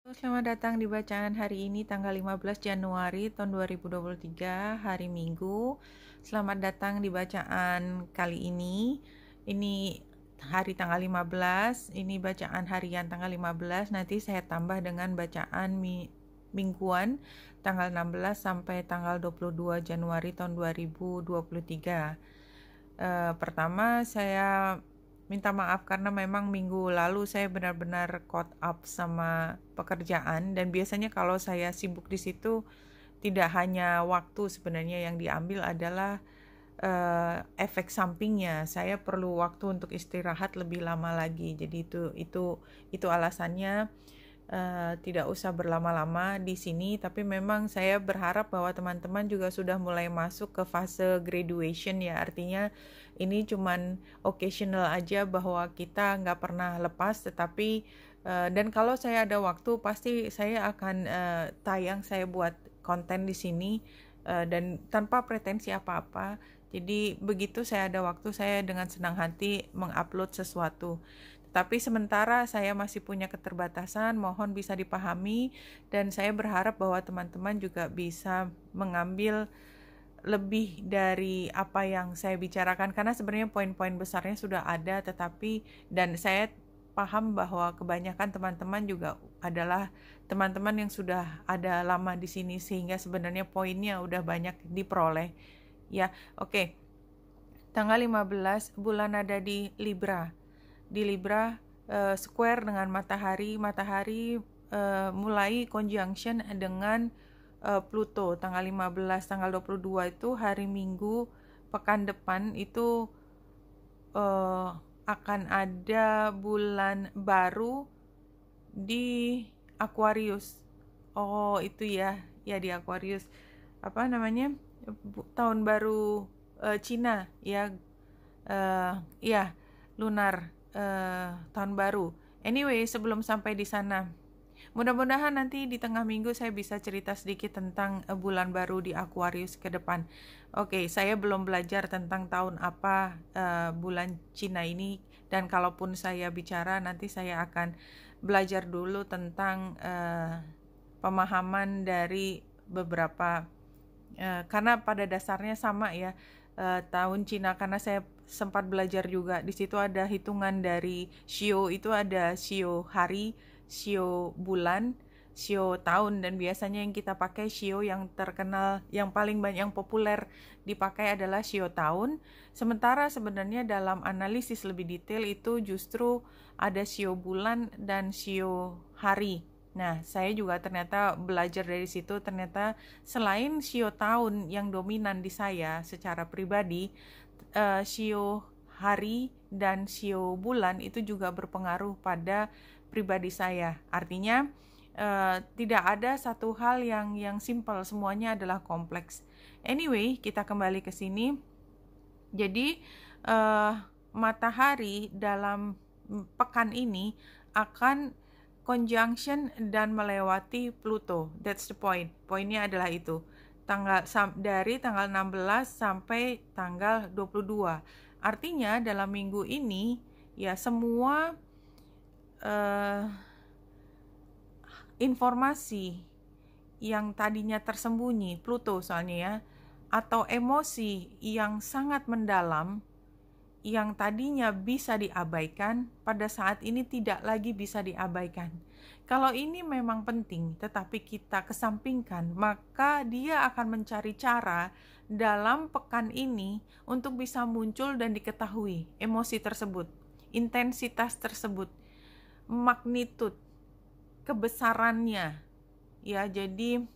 Selamat datang di bacaan hari ini tanggal 15 Januari tahun 2023, hari Minggu. Selamat datang di bacaan kali ini. Ini hari tanggal 15, ini bacaan harian tanggal 15, nanti saya tambah dengan bacaan mingguan tanggal 16 sampai tanggal 22 Januari tahun 2023. Pertama saya minta maaf karena memang minggu lalu saya benar-benar caught up sama pekerjaan, dan biasanya kalau saya sibuk di situ tidak hanya waktu sebenarnya yang diambil adalah efek sampingnya. Saya perlu waktu untuk istirahat lebih lama lagi. Jadi itu alasannya. Tidak usah berlama-lama di sini, tapi memang saya berharap bahwa teman-teman juga sudah mulai masuk ke fase graduation ya, artinya ini cuman occasional aja bahwa kita nggak pernah lepas, tetapi dan kalau saya ada waktu pasti saya akan tayang, saya buat konten di sini dan tanpa pretensi apa-apa. Jadi begitu saya ada waktu, saya dengan senang hati mengupload sesuatu. Tapi sementara saya masih punya keterbatasan, mohon bisa dipahami, dan saya berharap bahwa teman-teman juga bisa mengambil lebih dari apa yang saya bicarakan, karena sebenarnya poin-poin besarnya sudah ada, tetapi dan saya paham bahwa kebanyakan teman-teman juga adalah teman-teman yang sudah ada lama di sini, sehingga sebenarnya poinnya udah banyak diperoleh. Ya, oke. Tanggal 15 bulan ada di Libra. Di Libra square dengan matahari mulai conjunction dengan Pluto tanggal 15, tanggal 22 itu hari Minggu pekan depan itu akan ada bulan baru di Aquarius. Oh, itu ya di Aquarius. Apa namanya? Tahun baru Cina ya. Ya, lunar. Tahun baru. Anyway, sebelum sampai di sana, mudah-mudahan nanti di tengah minggu saya bisa cerita sedikit tentang bulan baru di Aquarius ke depan. Oke, saya belum belajar tentang tahun apa bulan Cina ini, dan kalaupun saya bicara nanti saya akan belajar dulu tentang pemahaman dari beberapa karena pada dasarnya sama ya. Tahun Cina, karena saya sempat belajar juga di situ ada hitungan dari shio, itu ada shio hari, shio bulan, shio tahun, dan biasanya yang kita pakai shio yang terkenal, yang paling banyak, yang populer dipakai adalah shio tahun. Sementara sebenarnya dalam analisis lebih detail itu justru ada shio bulan dan shio hari. Nah, saya juga ternyata belajar dari situ, ternyata selain shio tahun yang dominan di saya secara pribadi, shio hari dan shio bulan itu juga berpengaruh pada pribadi saya. Artinya tidak ada satu hal yang simple, semuanya adalah kompleks. Anyway, kita kembali ke sini. Jadi matahari dalam pekan ini akan conjunction dan melewati Pluto. That's the point. Poinnya adalah itu. Dari tanggal 16 sampai tanggal 22. Artinya dalam minggu ini ya semua informasi yang tadinya tersembunyi, Pluto soalnya ya, atau emosi yang sangat mendalam yang tadinya bisa diabaikan, pada saat ini tidak lagi bisa diabaikan. Kalau ini memang penting, tetapi kita kesampingkan, maka dia akan mencari cara dalam pekan ini untuk bisa muncul dan diketahui emosi tersebut, intensitas tersebut, magnitud, kebesarannya. Ya, jadi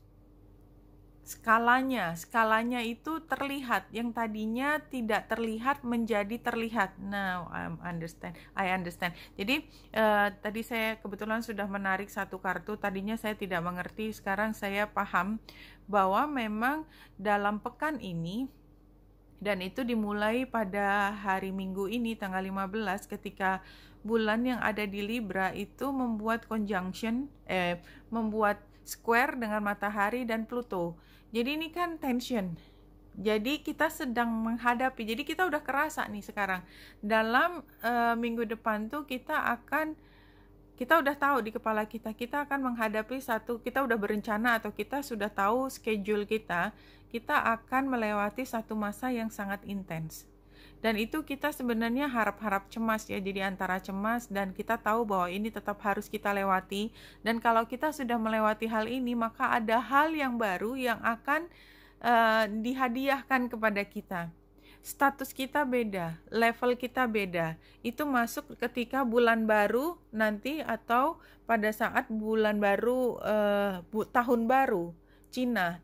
skalanya itu terlihat, yang tadinya tidak terlihat menjadi terlihat. Now I understand. Jadi tadi saya kebetulan sudah menarik satu kartu, tadinya saya tidak mengerti, sekarang saya paham bahwa memang dalam pekan ini, dan itu dimulai pada hari Minggu ini tanggal 15 ketika bulan yang ada di Libra itu membuat conjunction, membuat square dengan matahari dan Pluto. Jadi ini kan tension. Jadi kita sedang menghadapi. Jadi kita udah kerasa nih sekarang. Dalam minggu depan tuh kita kita udah tahu di kepala kita akan menghadapi kita udah berencana atau kita sudah tahu schedule kita akan melewati satu masa yang sangat intens. Dan itu kita sebenarnya harap-harap cemas ya, jadi antara cemas dan kita tahu bahwa ini tetap harus kita lewati. Dan kalau kita sudah melewati hal ini, maka ada hal yang baru yang akan dihadiahkan kepada kita. Status kita beda, level kita beda. Itu masuk ketika bulan baru nanti atau pada saat bulan baru, tahun baru Cina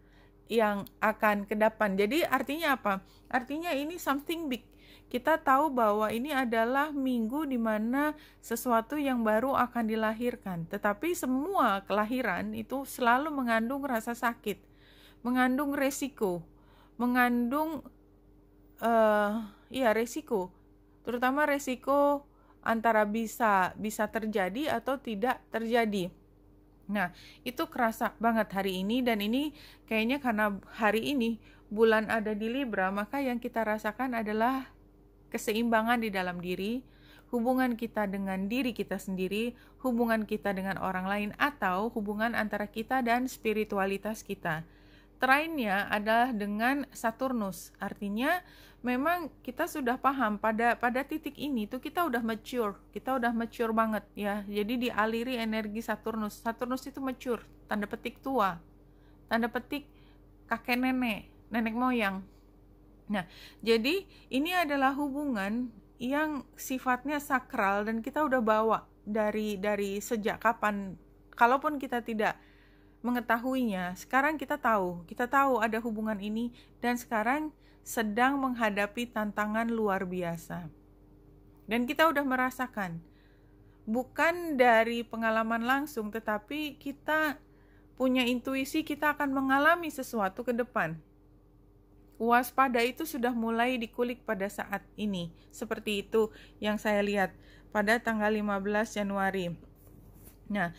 yang akan ke depan. Jadi artinya apa? Artinya ini something big. Kita tahu bahwa ini adalah minggu di mana sesuatu yang baru akan dilahirkan. Tetapi semua kelahiran itu selalu mengandung rasa sakit, mengandung resiko, mengandung resiko. Terutama resiko antara bisa terjadi atau tidak terjadi. Nah, itu kerasa banget hari ini, dan ini kayaknya karena hari ini bulan ada di Libra, maka yang kita rasakan adalah keseimbangan di dalam diri, hubungan kita dengan diri kita sendiri, hubungan kita dengan orang lain, atau hubungan antara kita dan spiritualitas kita. Trainnya adalah dengan Saturnus, artinya memang kita sudah paham pada titik ini tuh kita udah mature banget ya. Jadi dialiri energi Saturnus. Saturnus itu mature, tanda petik tua, tanda petik kakek nenek moyang. Nah, jadi ini adalah hubungan yang sifatnya sakral dan kita udah bawa dari sejak kapan. Kalaupun kita tidak mengetahuinya, sekarang kita tahu ada hubungan ini, dan sekarang sedang menghadapi tantangan luar biasa. Dan kita udah merasakan, bukan dari pengalaman langsung, tetapi kita punya intuisi kita akan mengalami sesuatu ke depan. Waspada itu sudah mulai dikulik pada saat ini. Seperti itu yang saya lihat pada tanggal 15 Januari. Nah,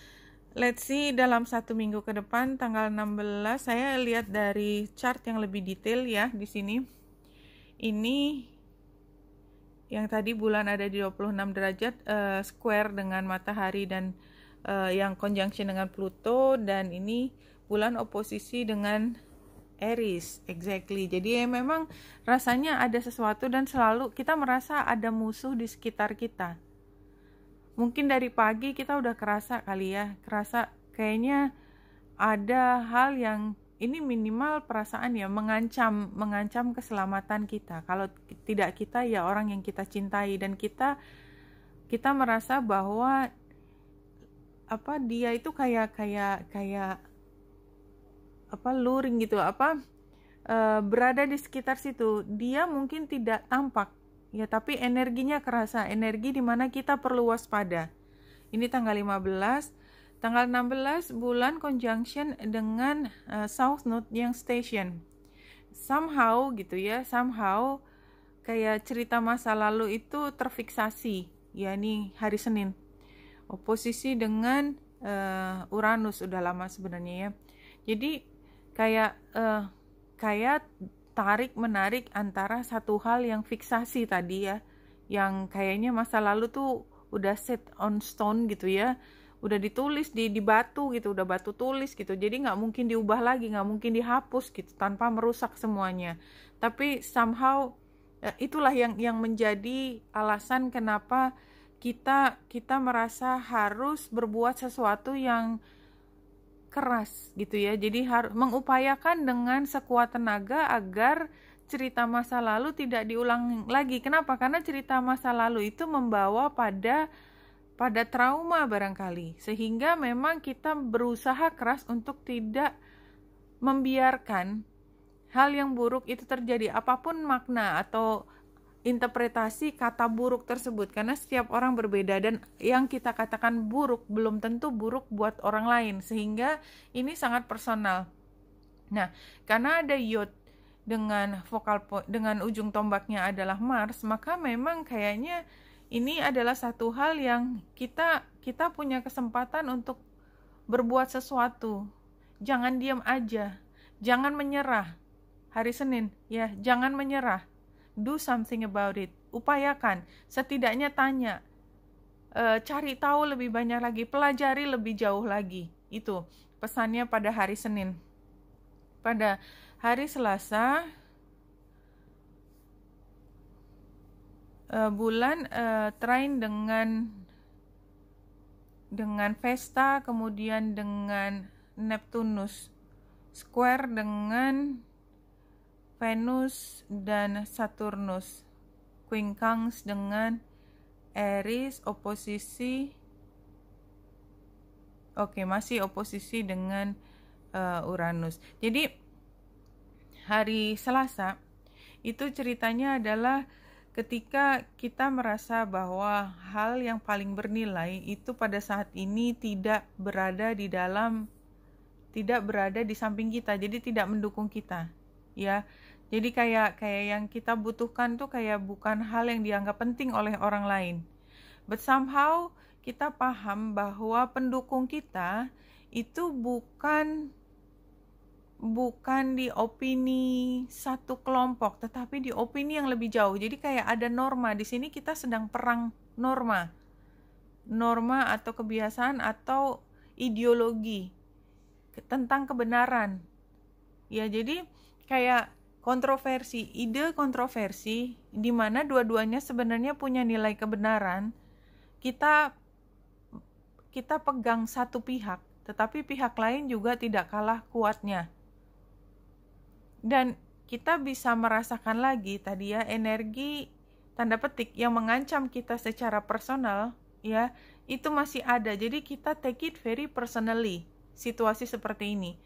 let's see dalam 1 minggu ke depan, tanggal 16, saya lihat dari chart yang lebih detail ya di sini. Ini yang tadi bulan ada di 26 derajat, square dengan matahari dan yang conjunction dengan Pluto, dan ini bulan oposisi dengan Aries, exactly. Jadi memang rasanya ada sesuatu dan selalu kita merasa ada musuh di sekitar kita. Mungkin dari pagi kita udah kerasa kali ya, kayaknya ada hal yang ini minimal perasaan ya mengancam keselamatan kita. Kalau tidak kita ya orang yang kita cintai, dan kita merasa bahwa dia itu kayak luring gitu, berada di sekitar situ. Dia mungkin tidak tampak ya, tapi energinya kerasa, energi di mana kita perlu waspada. Ini tanggal 15, tanggal 16 bulan conjunction dengan South Node yang station. Somehow gitu ya, kayak cerita masa lalu itu terfiksasi ya. Ini hari Senin oposisi dengan Uranus, udah lama sebenarnya ya. Jadi kayak tarik menarik antara satu hal yang fiksasi tadi ya, yang kayaknya masa lalu tuh udah set on stone gitu ya, udah ditulis di batu gitu, udah batu tulis gitu, jadi nggak mungkin diubah lagi, nggak mungkin dihapus gitu tanpa merusak semuanya. Tapi somehow itulah yang menjadi alasan kenapa kita merasa harus berbuat sesuatu yang keras gitu ya. Jadi harus mengupayakan dengan sekuat tenaga agar cerita masa lalu tidak diulang lagi. Kenapa? Karena cerita masa lalu itu membawa pada trauma barangkali. Sehingga memang kita berusaha keras untuk tidak membiarkan hal yang buruk itu terjadi, apapun makna atau interpretasi kata buruk tersebut, karena setiap orang berbeda dan yang kita katakan buruk belum tentu buruk buat orang lain, sehingga ini sangat personal. Nah, karena ada Yod dengan dengan ujung tombaknya adalah Mars, maka memang kayaknya ini adalah satu hal yang kita punya kesempatan untuk berbuat sesuatu. Jangan diam aja, jangan menyerah. Hari Senin ya, jangan menyerah. Do something about it. Upayakan, setidaknya tanya cari tahu lebih banyak lagi, pelajari lebih jauh lagi. Itu pesannya pada hari Senin. Pada hari Selasa, bulan trine dengan Vesta, kemudian dengan Neptunus, square dengan Venus dan Saturnus, quincunx dengan Aries, oposisi, masih oposisi dengan Uranus. Jadi hari Selasa itu ceritanya adalah ketika kita merasa bahwa hal yang paling bernilai itu pada saat ini tidak berada di samping kita, jadi tidak mendukung kita, ya. Jadi kayak yang kita butuhkan tuh kayak bukan hal yang dianggap penting oleh orang lain. But somehow kita paham bahwa pendukung kita itu bukan di opini satu kelompok, tetapi di opini yang lebih jauh. Jadi kayak ada norma. Di sini kita sedang perang norma atau kebiasaan atau ideologi tentang kebenaran. Ya, jadi kayak ide kontroversi di mana dua-duanya sebenarnya punya nilai kebenaran. Kita pegang satu pihak, tetapi pihak lain juga tidak kalah kuatnya. Dan kita bisa merasakan lagi tadi ya, energi tanda petik yang mengancam kita secara personal, ya, itu masih ada. Jadi kita take it very personally, situasi seperti ini.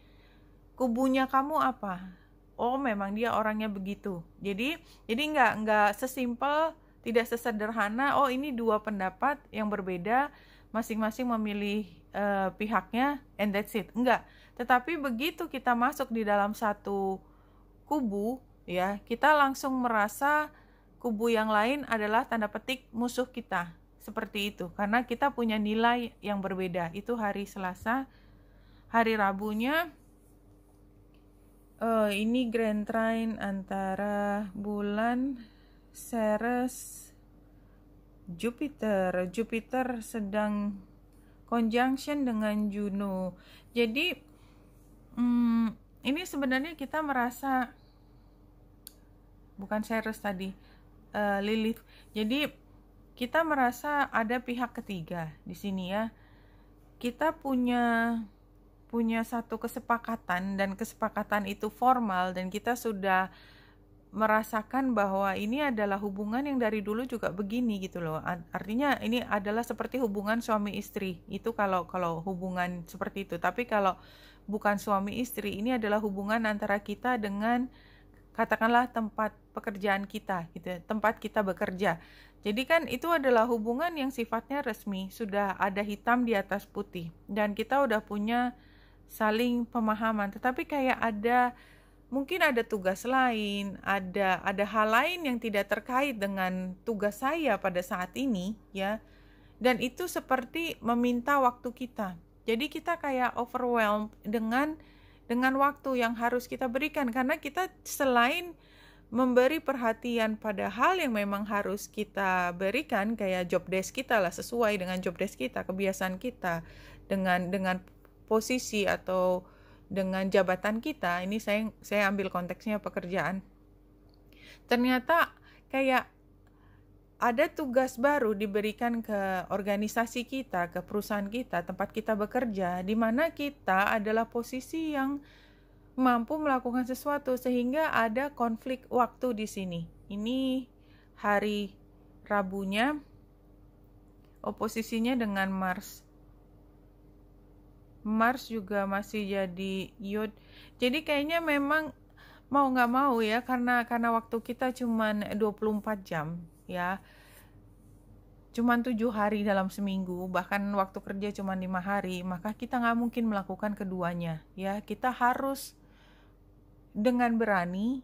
Kubunya kamu apa? Oh, memang dia orangnya begitu. Jadi nggak sesimpel, tidak sesederhana, oh ini dua pendapat yang berbeda, masing-masing memilih pihaknya, and that's it. Enggak. Tetapi begitu kita masuk di dalam satu kubu, ya, kita langsung merasa kubu yang lain adalah tanda petik musuh kita. Seperti itu. Karena kita punya nilai yang berbeda. Itu hari Selasa. Hari Rabunya, ini grand trine antara bulan Ceres Jupiter. Jupiter sedang conjunction dengan Juno. Jadi ini sebenarnya kita merasa, bukan Ceres tadi, Lilith. Jadi kita merasa ada pihak ketiga di sini ya. Kita punya satu kesepakatan, dan kesepakatan itu formal, dan kita sudah merasakan bahwa ini adalah hubungan yang dari dulu juga begini gitu loh. Artinya ini adalah seperti hubungan suami istri. Itu kalau hubungan seperti itu. Tapi kalau bukan suami istri, ini adalah hubungan antara kita dengan katakanlah tempat pekerjaan kita gitu ya, tempat kita bekerja. Jadi kan itu adalah hubungan yang sifatnya resmi, sudah ada hitam di atas putih, dan kita udah punya saling pemahaman. Tetapi kayak mungkin ada tugas lain, ada hal lain yang tidak terkait dengan tugas saya pada saat ini ya. Dan itu seperti meminta waktu kita. Jadi kita kayak overwhelmed dengan waktu yang harus kita berikan, karena kita selain memberi perhatian pada hal yang memang harus kita berikan, kayak job desk kita lah, sesuai dengan job desk kita, kebiasaan kita, dengan posisi atau dengan jabatan kita. Ini saya ambil konteksnya pekerjaan. Ternyata kayak ada tugas baru diberikan ke organisasi kita, ke perusahaan kita, tempat kita bekerja, di mana kita adalah posisi yang mampu melakukan sesuatu, sehingga ada konflik waktu di sini. Ini hari Rabunya, oposisinya dengan Mars. Mars juga masih jadi Yod. Jadi kayaknya memang mau nggak mau ya, karena waktu kita cuma 24 jam ya, cuma 7 hari dalam seminggu, bahkan waktu kerja cuma 5 hari, maka kita nggak mungkin melakukan keduanya ya. Kita harus dengan berani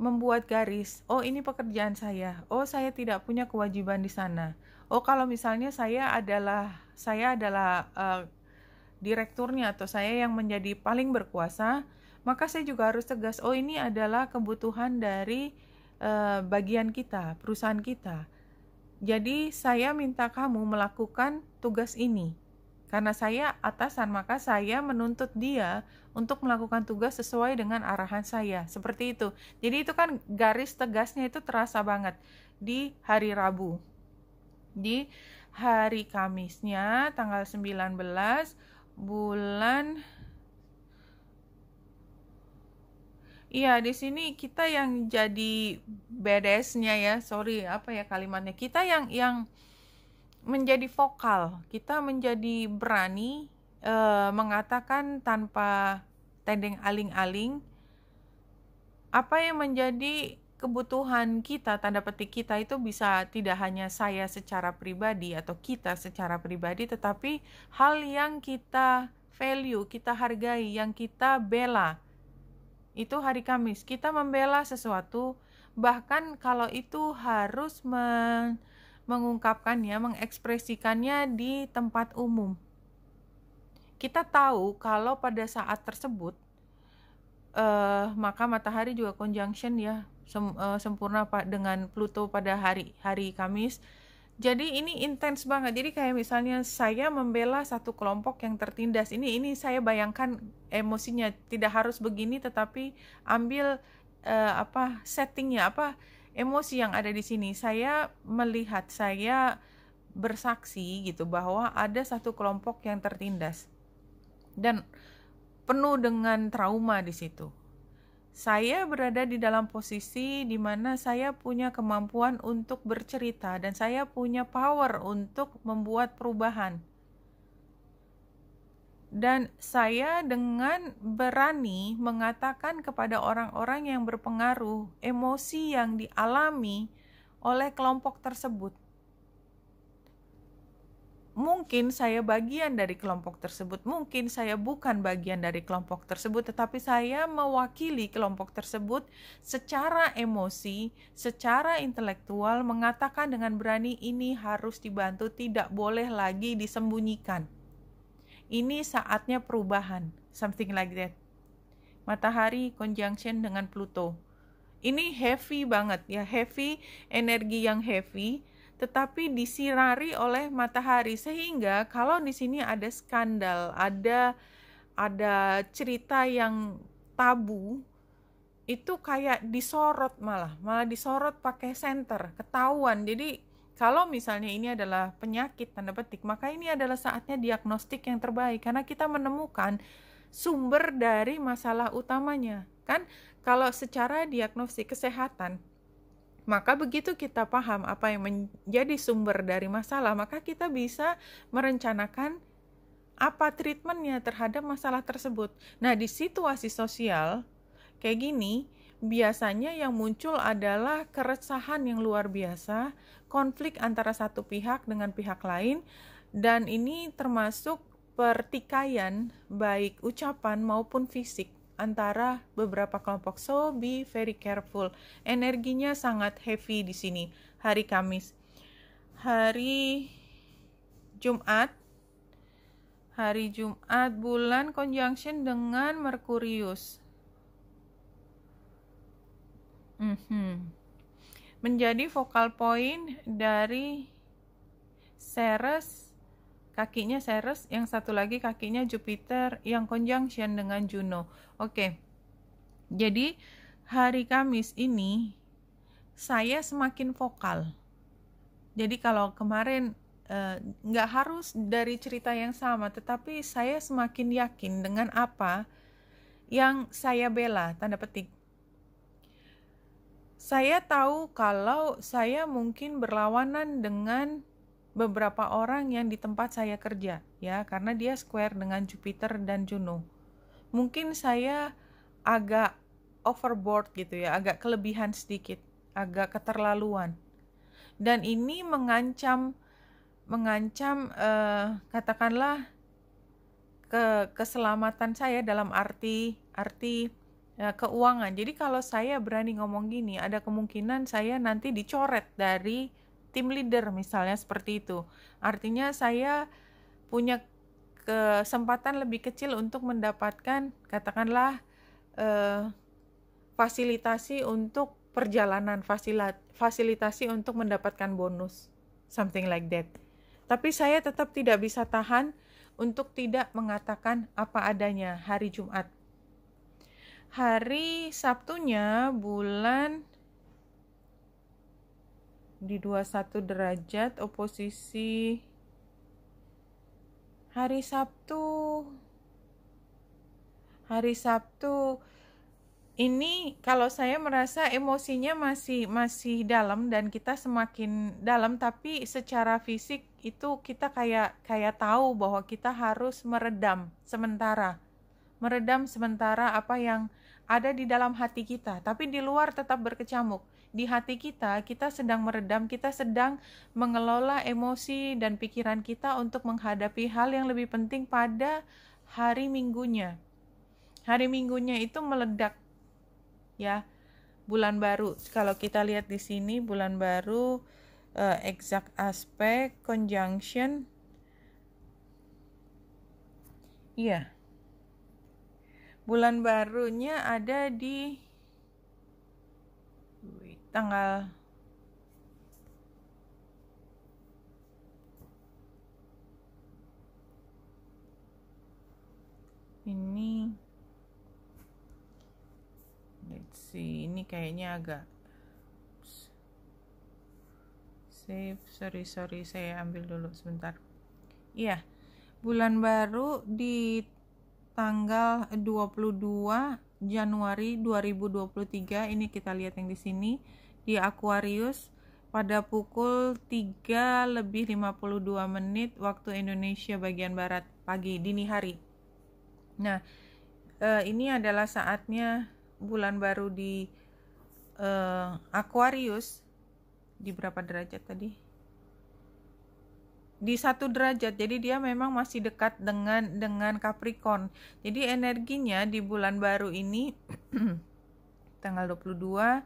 membuat garis, oh ini pekerjaan saya, oh saya tidak punya kewajiban di sana, oh kalau misalnya saya adalah direkturnya atau saya yang menjadi paling berkuasa, maka saya juga harus tegas, oh ini adalah kebutuhan dari bagian kita, perusahaan kita. Jadi saya minta kamu melakukan tugas ini. Karena saya atasan, maka saya menuntut dia untuk melakukan tugas sesuai dengan arahan saya. Seperti itu. Jadi itu kan garis tegasnya itu terasa banget di hari Rabu. Di hari Kamisnya tanggal 19 bulan. Iya, di sini kita yang jadi badass-nya ya. Sorry, apa ya kalimatnya? Kita yang menjadi vokal. Kita menjadi berani mengatakan tanpa tendeng aling-aling apa yang menjadi kebutuhan kita, tanda petik kita itu bisa tidak hanya saya secara pribadi atau kita secara pribadi, tetapi hal yang kita value, kita hargai, yang kita bela. Itu hari Kamis, kita membela sesuatu, bahkan kalau itu harus mengungkapkannya, mengekspresikannya di tempat umum. Kita tahu kalau pada saat tersebut, maka matahari juga conjunction ya, sempurna dengan Pluto pada hari Kamis. Jadi ini intens banget. Jadi kayak misalnya saya membela satu kelompok yang tertindas. Ini saya bayangkan emosinya, tidak harus begini, tetapi ambil settingnya, emosi yang ada di sini. Saya melihat, saya bersaksi gitu bahwa ada satu kelompok yang tertindas dan penuh dengan trauma di situ. Saya berada di dalam posisi di mana saya punya kemampuan untuk bercerita dan saya punya power untuk membuat perubahan. Dan saya dengan berani mengatakan kepada orang-orang yang berpengaruh emosi yang dialami oleh kelompok tersebut. Mungkin saya bagian dari kelompok tersebut, mungkin saya bukan bagian dari kelompok tersebut, tetapi saya mewakili kelompok tersebut secara emosi, secara intelektual, mengatakan dengan berani ini harus dibantu, tidak boleh lagi disembunyikan. Ini saatnya perubahan, something like that. Matahari conjunction dengan Pluto. Ini heavy banget ya, heavy, energi yang heavy, tetapi disirari oleh matahari, sehingga kalau di sini ada skandal, ada cerita yang tabu, itu kayak disorot, malah disorot pakai senter, ketahuan. Jadi kalau misalnya ini adalah penyakit tanda petik, maka ini adalah saatnya diagnostik yang terbaik, karena kita menemukan sumber dari masalah utamanya. Kan kalau secara diagnostik kesehatan, maka begitu kita paham apa yang menjadi sumber dari masalah, maka kita bisa merencanakan apa treatmentnya terhadap masalah tersebut. Nah, di situasi sosial kayak gini, biasanya yang muncul adalah keresahan yang luar biasa, konflik antara satu pihak dengan pihak lain, dan ini termasuk pertikaian baik ucapan maupun fisik antara beberapa kelompok. So be very careful. Energinya sangat heavy di sini. Hari Kamis. Hari Jumat bulan conjunction dengan Merkurius. Menjadi focal point dari Ceres, kakinya Ceres, yang satu lagi kakinya Jupiter yang conjunction dengan Juno. Oke. Jadi hari Kamis ini saya semakin vokal. Jadi kalau kemarin nggak harus dari cerita yang sama, tetapi saya semakin yakin dengan apa yang saya bela, tanda petik. Saya tahu kalau saya mungkin berlawanan dengan beberapa orang yang di tempat saya kerja, ya, karena dia square dengan Jupiter dan Juno. Mungkin saya agak overboard gitu ya, agak kelebihan sedikit, agak keterlaluan. Dan ini mengancam katakanlah keselamatan saya dalam arti keuangan. Jadi kalau saya berani ngomong gini, ada kemungkinan saya nanti dicoret dari tim leader misalnya, seperti itu. Artinya saya punya kesempatan lebih kecil untuk mendapatkan katakanlah fasilitasi untuk perjalanan, fasilitasi untuk mendapatkan bonus. something like that. Tapi saya tetap tidak bisa tahan untuk tidak mengatakan apa adanya hari Jumat. Hari Sabtunya bulan di 21 derajat oposisi hari Sabtu ini kalau saya merasa emosinya masih dalam dan kita semakin dalam, tapi secara fisik itu kita kayak tahu bahwa kita harus meredam sementara apa yang ada di dalam hati kita, tapi di luar tetap berkecamuk. Di hati kita sedang meredam, kita sedang mengelola emosi dan pikiran kita untuk menghadapi hal yang lebih penting pada hari Minggunya. Hari Minggunya itu meledak, ya, bulan baru. Kalau kita lihat di sini bulan baru, exact aspect, conjunction, iya. Bulan barunya ada di tanggal ini. Let's see, ini kayaknya agak save. Sorry, saya ambil dulu sebentar. Iya, bulan baru di tanggal 22 Januari 2023. Ini kita lihat yang di sini di Aquarius pada pukul 3:52 waktu Indonesia bagian barat, pagi dini hari. Nah, ini adalah saatnya bulan baru di Aquarius. Di berapa derajat tadi? Di 1 derajat, jadi dia memang masih dekat dengan Capricorn. Jadi energinya di bulan baru ini tanggal 22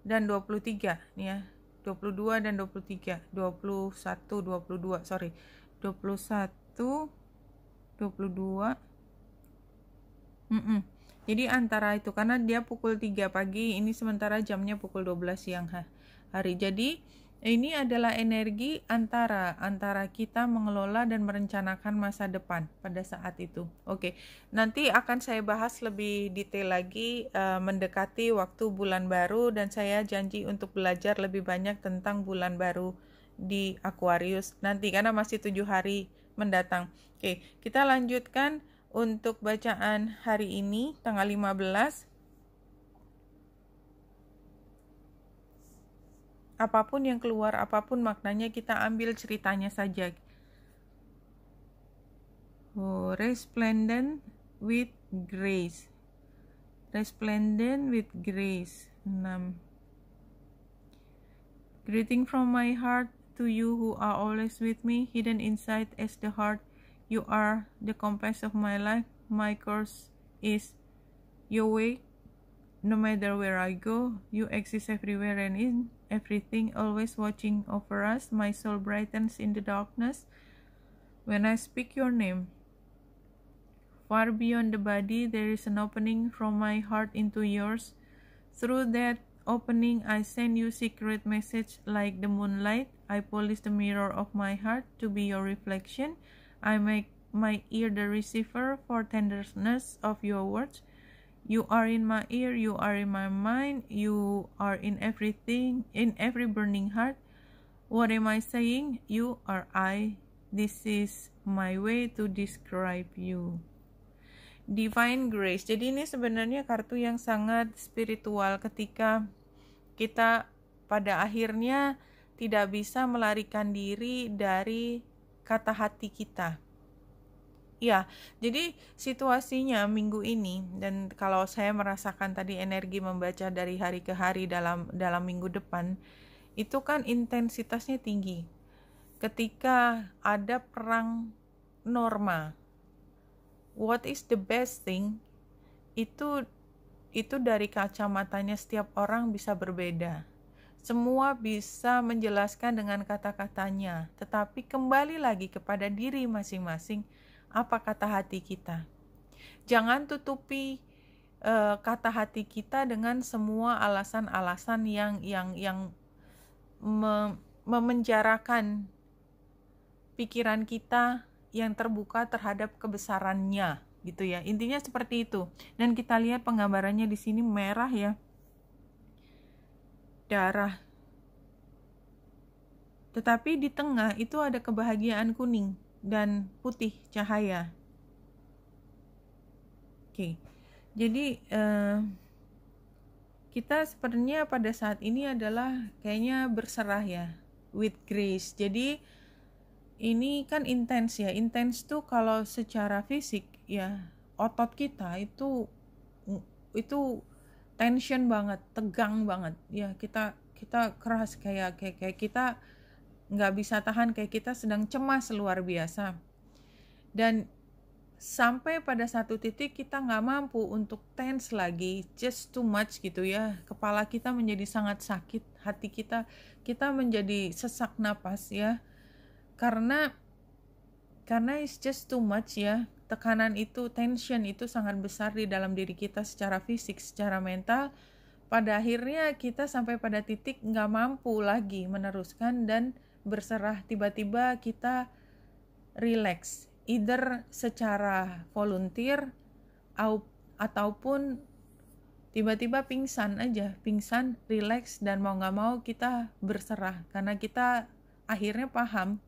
dan 23 nih ya. 22 dan 23, 21, 22, sorry. 21, 22. Jadi antara itu, karena dia pukul 3 pagi, ini sementara jamnya pukul 12 siang hari. Jadi ini adalah energi antara kita mengelola dan merencanakan masa depan pada saat itu. Oke, nanti akan saya bahas lebih detail lagi mendekati waktu bulan baru, dan saya janji untuk belajar lebih banyak tentang bulan baru di Aquarius nanti, karena masih 7 hari mendatang. Oke, kita lanjutkan untuk bacaan hari ini tanggal 15. Apapun yang keluar, apapun maknanya, kita ambil ceritanya saja. Resplendent with grace. Resplendent with grace. 6. Greeting from my heart to you who are always with me, hidden inside as the heart. You are the compass of my life. My course is your way. No matter where I go, you exist everywhere and in everything, always watching over us. My soul brightens in the darkness when I speak your name. Far beyond the body, there is an opening from my heart into yours. Through that opening, I send you secret message like the moonlight. I polish the mirror of my heart to be your reflection. I make my ear the receiver for tenderness of your words. You are in my ear, you are in my mind, you are in everything, in every burning heart. What am I saying? You are I. This is my way to describe you. Divine Grace. Jadi ini sebenarnya kartu yang sangat spiritual ketika kita pada akhirnya tidak bisa melarikan diri dari kata hati kita. Ya, jadi situasinya minggu ini, dan kalau saya merasakan tadi energi membaca dari hari ke hari dalam minggu depan, itu kan intensitasnya tinggi. Ketika ada perang norma, what is the best thing? Itu dari kacamatanya setiap orang bisa berbeda. Semua bisa menjelaskan dengan kata-katanya, tetapi kembali lagi kepada diri masing-masing. Apa kata hati kita? Jangan tutupi kata hati kita dengan semua alasan-alasan yang memenjarakan pikiran kita yang terbuka terhadap kebesarannya gitu ya. Intinya seperti itu. Dan kita lihat penggambarannya di sini merah ya. Darah. Tetapi di tengah itu ada kebahagiaan kuning dan putih cahaya. Oke. Jadi kita sebenarnya pada saat ini adalah kayaknya berserah ya, with grace. Jadi ini kan intens ya. Intens tuh kalau secara fisik ya, otot kita itu tension banget, tegang banget ya. Kita keras kayak kita nggak bisa tahan, kayak kita sedang cemas luar biasa. Dan sampai pada satu titik kita nggak mampu untuk tense lagi, just too much gitu ya. Kepala kita menjadi sangat sakit, hati kita menjadi sesak napas ya. Karena it's just too much ya. Tekanan itu, tension itu sangat besar di dalam diri kita secara fisik, secara mental. Pada akhirnya kita sampai pada titik nggak mampu lagi meneruskan dan berserah. Tiba-tiba kita relax, either secara volunteer ataupun tiba-tiba pingsan aja, relax, dan mau nggak mau kita berserah. Karena kita akhirnya paham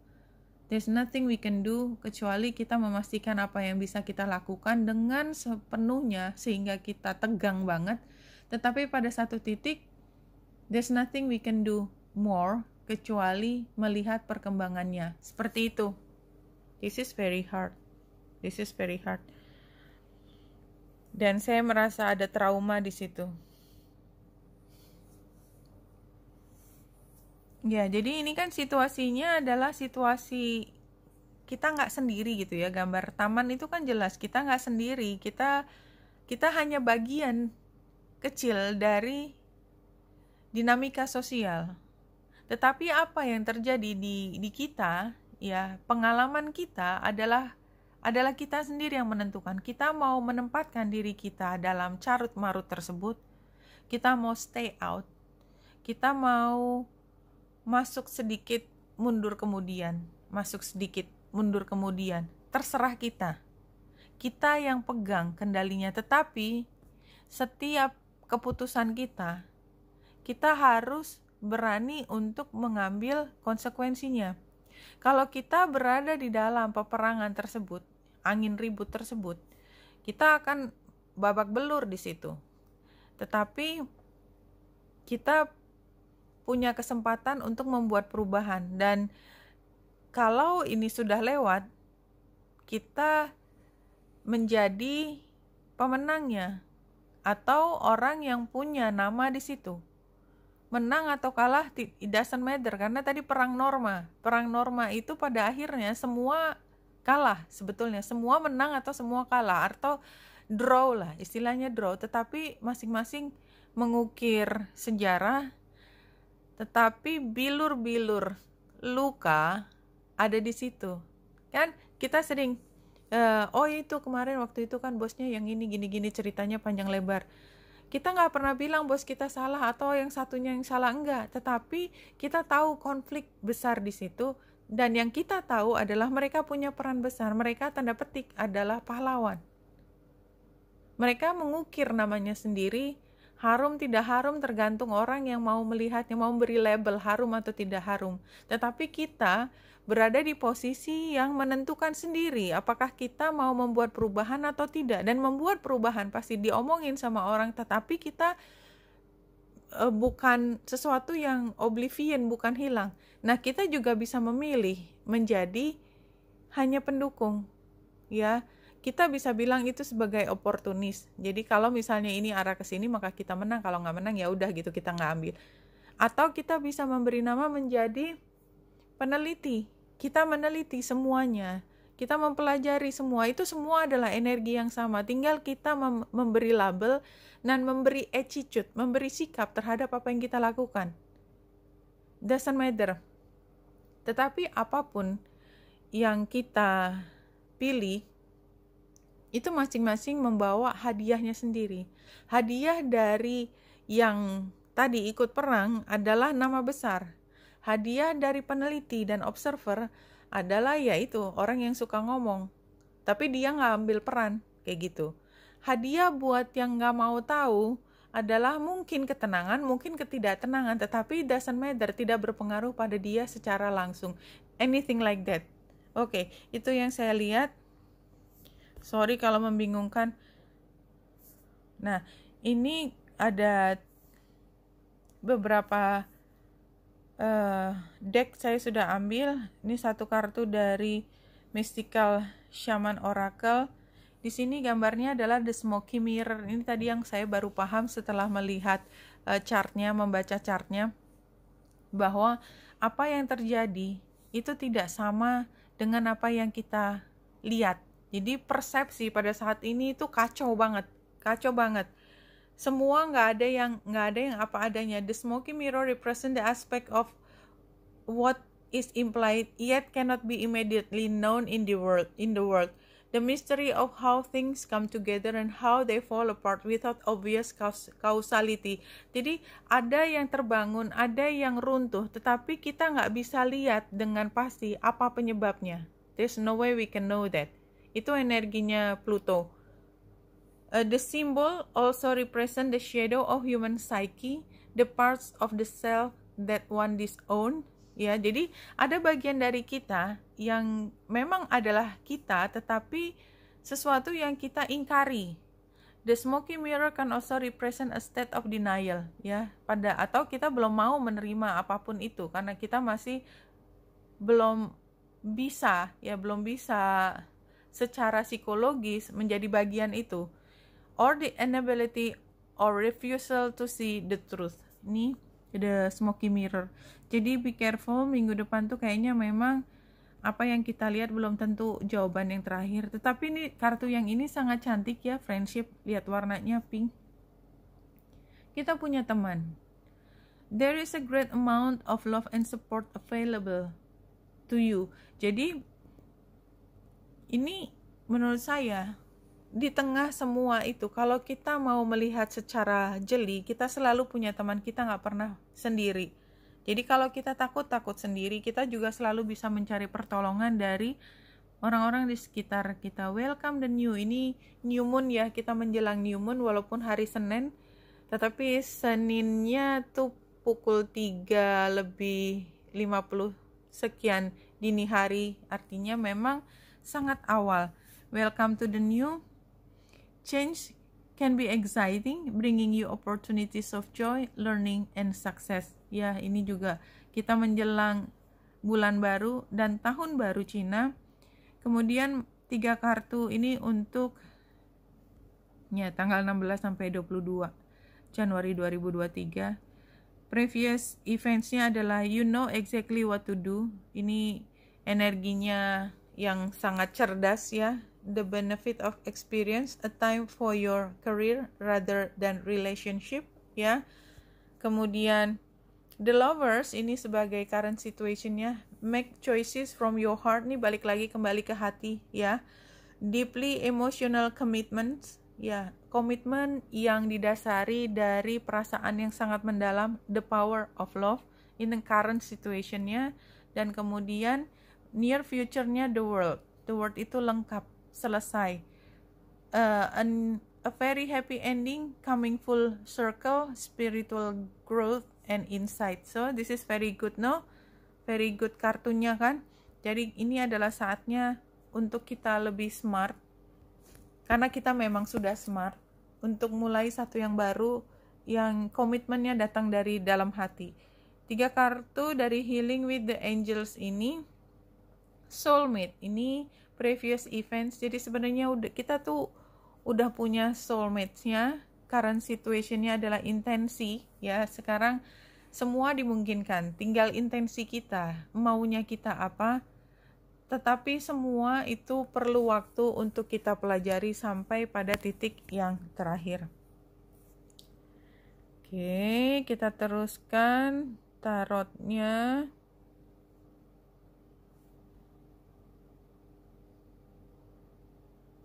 there's nothing we can do kecuali kita memastikan apa yang bisa kita lakukan dengan sepenuhnya sehingga kita tegang banget. Tetapi pada satu titik there's nothing we can do more kecuali melihat perkembangannya. Seperti itu. This is very hard. Dan saya merasa ada trauma di situ. Ya, jadi ini kan situasinya adalah situasi kita nggak sendiri gitu ya. Gambar taman itu kan jelas kita nggak sendiri. Kita hanya bagian kecil dari dinamika sosial. Tetapi apa yang terjadi di kita, ya pengalaman kita adalah kita sendiri yang menentukan. Kita mau menempatkan diri kita dalam carut-marut tersebut. Kita mau stay out. Kita mau masuk sedikit, mundur kemudian. Terserah kita. Kita yang pegang kendalinya. Tetapi setiap keputusan kita harus berani untuk mengambil konsekuensinya. Kalau kita berada di dalam peperangan tersebut, angin ribut tersebut, kita akan babak belur di situ. Tetapi kita punya kesempatan untuk membuat perubahan, dan kalau ini sudah lewat, kita menjadi pemenangnya atau orang yang punya nama di situ. Menang atau kalah it doesn't matter, karena tadi perang norma itu pada akhirnya semua kalah sebetulnya, semua menang atau semua kalah, atau draw lah, istilahnya draw, tetapi masing-masing mengukir sejarah. Tetapi bilur-bilur luka ada di situ. Kan kita sering itu kemarin waktu itu kan bosnya yang ini gini-gini, ceritanya panjang lebar. Kita nggak pernah bilang bos kita salah atau yang satunya yang salah, enggak. Tetapi kita tahu konflik besar di situ, dan yang kita tahu adalah mereka punya peran besar. Mereka tanda petik adalah pahlawan. Mereka mengukir namanya sendiri. Harum tidak harum tergantung orang yang mau melihatnya, mau beri label harum atau tidak harum. Tetapi kita berada di posisi yang menentukan sendiri apakah kita mau membuat perubahan atau tidak. Dan membuat perubahan pasti diomongin sama orang, tetapi kita bukan sesuatu yang oblivion, bukan hilang. Nah, kita juga bisa memilih menjadi hanya pendukung, ya. Kita bisa bilang itu sebagai oportunis. Jadi kalau misalnya ini arah ke sini maka kita menang, kalau nggak menang ya udah gitu, kita nggak ambil. Atau kita bisa memberi nama menjadi peneliti. Kita meneliti semuanya. Kita mempelajari semua. Itu semua adalah energi yang sama. Tinggal kita memberi label dan memberi attitude, memberi sikap terhadap apa yang kita lakukan. Doesn't matter. Tetapi apapun yang kita pilih, itu masing-masing membawa hadiahnya sendiri. Hadiah dari yang tadi ikut perang adalah nama besar. Hadiah dari peneliti dan observer adalah yaitu orang yang suka ngomong, tapi dia nggak ambil peran, kayak gitu. Hadiah buat yang nggak mau tahu adalah mungkin ketenangan, mungkin ketidaktenangan, tetapi doesn't matter, tidak berpengaruh pada dia secara langsung. Anything like that. Oke, itu yang saya lihat. Sorry kalau membingungkan. Nah, ini ada beberapa deck saya sudah ambil. Ini satu kartu dari Mystical Shaman Oracle. Di sini gambarnya adalah The Smoky Mirror. Ini tadi yang saya baru paham setelah melihat chartnya, membaca chartnya, bahwa apa yang terjadi itu tidak sama dengan apa yang kita lihat. Jadi persepsi pada saat ini itu kacau banget. Semua nggak ada yang apa adanya. The smoky mirror represent the aspect of what is implied yet cannot be immediately known in the world. The mystery of how things come together and how they fall apart without obvious causality. Jadi ada yang terbangun, ada yang runtuh, tetapi kita nggak bisa lihat dengan pasti apa penyebabnya. There's no way we can know that. Itu energinya Pluto. The symbol also represent the shadow of human psyche, the parts of the self that one disown. Ya, jadi ada bagian dari kita yang memang adalah kita, tetapi sesuatu yang kita ingkari. The smoky mirror can also represent a state of denial, ya, atau kita belum mau menerima apapun itu karena kita masih belum bisa secara psikologis menjadi bagian itu. Or the inability or refusal to see the truth. Ini the smoky mirror. Jadi be careful, minggu depan tuh kayaknya memang apa yang kita lihat belum tentu jawaban yang terakhir. Tetapi ini kartu yang ini sangat cantik ya, friendship. Lihat warnanya pink. Kita punya teman. There is a great amount of love and support available to you. Jadi ini menurut saya di tengah semua itu, kalau kita mau melihat secara jeli, kita selalu punya teman, kita nggak pernah sendiri. Jadi kalau kita takut sendiri, kita juga selalu bisa mencari pertolongan dari orang-orang di sekitar kita. Welcome the new, ini new moon ya, kita menjelang new moon walaupun hari Senin, tetapi Seninnya tuh pukul 3:50 sekian dini hari, artinya memang sangat awal. Welcome to the new. Change can be exciting, bringing you opportunities of joy, learning, and success. Ya, ini juga kita menjelang bulan baru dan tahun baru Cina. Kemudian 3 kartu ini untuk ya tanggal 16 sampai 22 Januari 2023. Previous events-nya adalah you know exactly what to do. Ini energinya yang sangat cerdas ya. The benefit of experience, a time for your career rather than relationship ya. Kemudian the lovers ini sebagai current situationnya, make choices from your heart, nih balik lagi kembali ke hati ya. Deeply emotional commitments ya, komitmen yang didasari dari perasaan yang sangat mendalam, the power of love in the current situationnya. Dan kemudian near future-nya the world itu lengkap, selesai. A very happy ending, coming full circle, spiritual growth and insight. So this is very good, no? Very good kartunya kan? Jadi ini adalah saatnya untuk kita lebih smart, karena kita memang sudah smart, untuk mulai satu yang baru yang komitmennya datang dari dalam hati. 3 kartu dari Healing with the Angels ini, soulmate, ini previous events. Jadi sebenarnya kita tuh udah punya soulmates-nya. Current situation-nya adalah intensi ya. Sekarang semua dimungkinkan, tinggal intensi kita, maunya kita apa. Tetapi semua itu perlu waktu untuk kita pelajari sampai pada titik yang terakhir. Oke, kita teruskan tarotnya.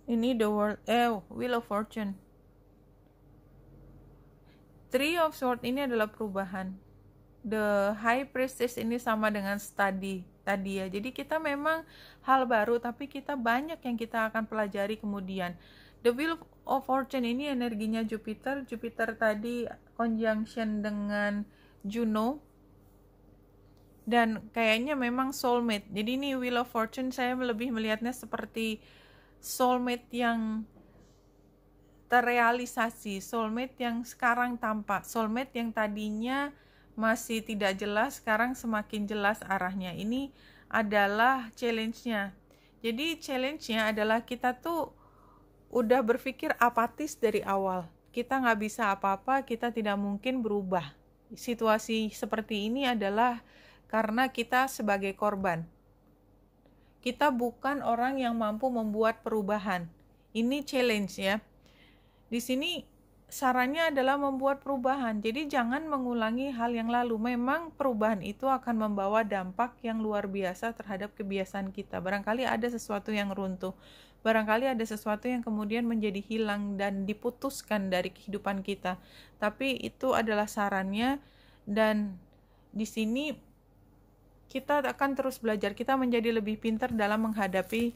Ini the world, Wheel of Fortune. Three of Swords ini adalah perubahan. The High Priestess ini sama dengan study tadi ya. Jadi kita memang hal baru, tapi kita banyak yang kita akan pelajari kemudian. The Wheel of Fortune ini energinya Jupiter. Jupiter tadi conjunction dengan Juno. Dan kayaknya memang soulmate. Jadi ini Wheel of Fortune saya lebih melihatnya seperti soulmate yang terrealisasi, soulmate yang sekarang tampak, soulmate yang tadinya masih tidak jelas, sekarang semakin jelas arahnya. Ini adalah challenge-nya. Jadi challenge-nya adalah kita tuh udah berpikir apatis dari awal. Kita nggak bisa apa-apa, kita tidak mungkin berubah. Situasi seperti ini adalah karena kita sebagai korban. Kita bukan orang yang mampu membuat perubahan. Ini challenge ya. Di sini sarannya adalah membuat perubahan. Jadi jangan mengulangi hal yang lalu. Memang perubahan itu akan membawa dampak yang luar biasa terhadap kebiasaan kita. Barangkali ada sesuatu yang runtuh. Barangkali ada sesuatu yang kemudian menjadi hilang dan diputuskan dari kehidupan kita. Tapi itu adalah sarannya, dan di sini kita akan terus belajar. Kita menjadi lebih pintar dalam menghadapi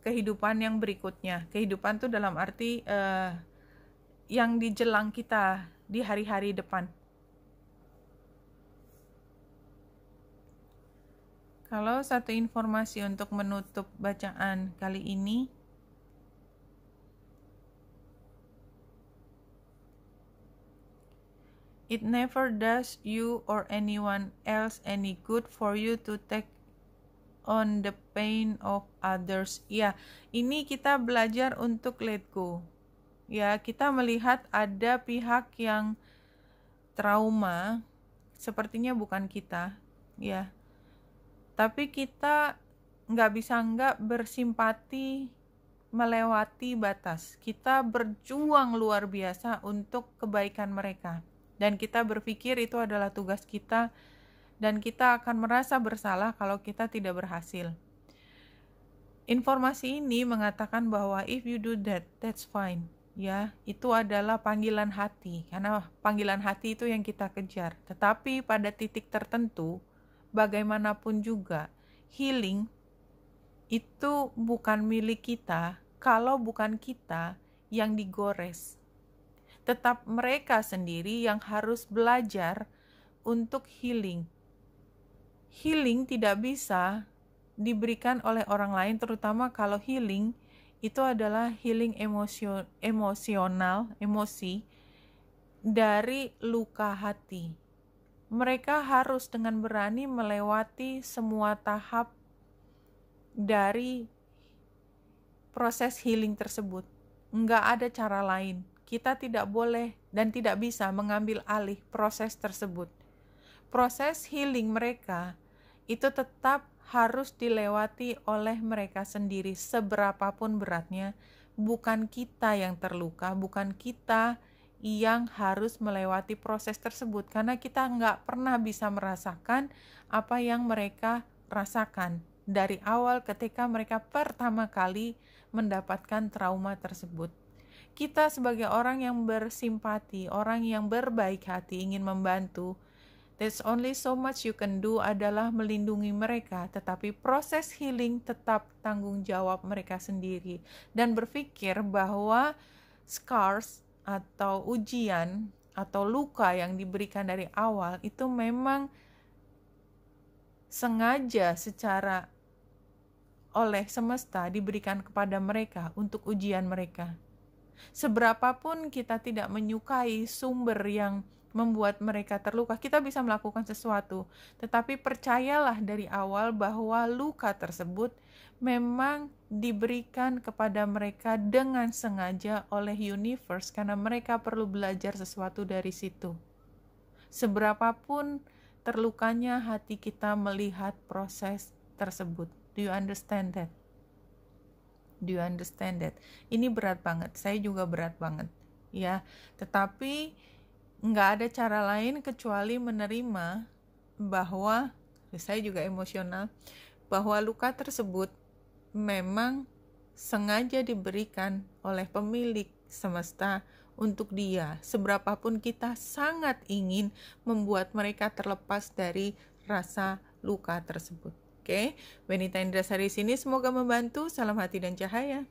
kehidupan yang berikutnya. Kehidupan itu dalam arti yang dijelang kita di hari-hari depan. Kalau satu informasi untuk menutup bacaan kali ini, it never does you or anyone else any good for you to take on the pain of others. Ya, ini kita belajar untuk let go. Ya, kita melihat ada pihak yang trauma, sepertinya bukan kita, ya. Tapi kita nggak bisa nggak bersimpati melewati batas. Kita berjuang luar biasa untuk kebaikan mereka. Dan kita berpikir itu adalah tugas kita, dan kita akan merasa bersalah kalau kita tidak berhasil. Informasi ini mengatakan bahwa if you do that, that's fine. Ya, itu adalah panggilan hati, karena panggilan hati itu yang kita kejar. Tetapi pada titik tertentu, bagaimanapun juga, healing itu bukan milik kita kalau bukan kita yang digores. Tetap mereka sendiri yang harus belajar untuk healing. Healing tidak bisa diberikan oleh orang lain, terutama kalau healing itu adalah healing emosional, emosi dari luka hati. Mereka harus dengan berani melewati semua tahap dari proses healing tersebut. Enggak ada cara lain. Kita tidak boleh dan tidak bisa mengambil alih proses tersebut. Proses healing mereka itu tetap harus dilewati oleh mereka sendiri, seberapapun beratnya. Bukan kita yang terluka, bukan kita yang harus melewati proses tersebut, karena kita nggak pernah bisa merasakan apa yang mereka rasakan dari awal ketika mereka pertama kali mendapatkan trauma tersebut. Kita sebagai orang yang bersimpati, orang yang berbaik hati, ingin membantu, there's only so much you can do adalah melindungi mereka, tetapi proses healing tetap tanggung jawab mereka sendiri. Dan berpikir bahwa scars atau ujian atau luka yang diberikan dari awal itu memang sengaja secara oleh semesta diberikan kepada mereka untuk ujian mereka. Seberapapun kita tidak menyukai sumber yang membuat mereka terluka, kita bisa melakukan sesuatu. Tetapi percayalah dari awal bahwa luka tersebut memang diberikan kepada mereka dengan sengaja oleh universe, karena mereka perlu belajar sesuatu dari situ. Seberapapun terlukanya hati kita melihat proses tersebut. Do you understand that? Do you understand that? Ini berat banget, saya juga berat banget, ya. Tetapi nggak ada cara lain kecuali menerima bahwa, saya juga emosional, bahwa luka tersebut memang sengaja diberikan oleh pemilik semesta untuk dia. Seberapapun kita sangat ingin membuat mereka terlepas dari rasa luka tersebut. Oke, Benita Indrasari sini, semoga membantu. Salam hati dan cahaya.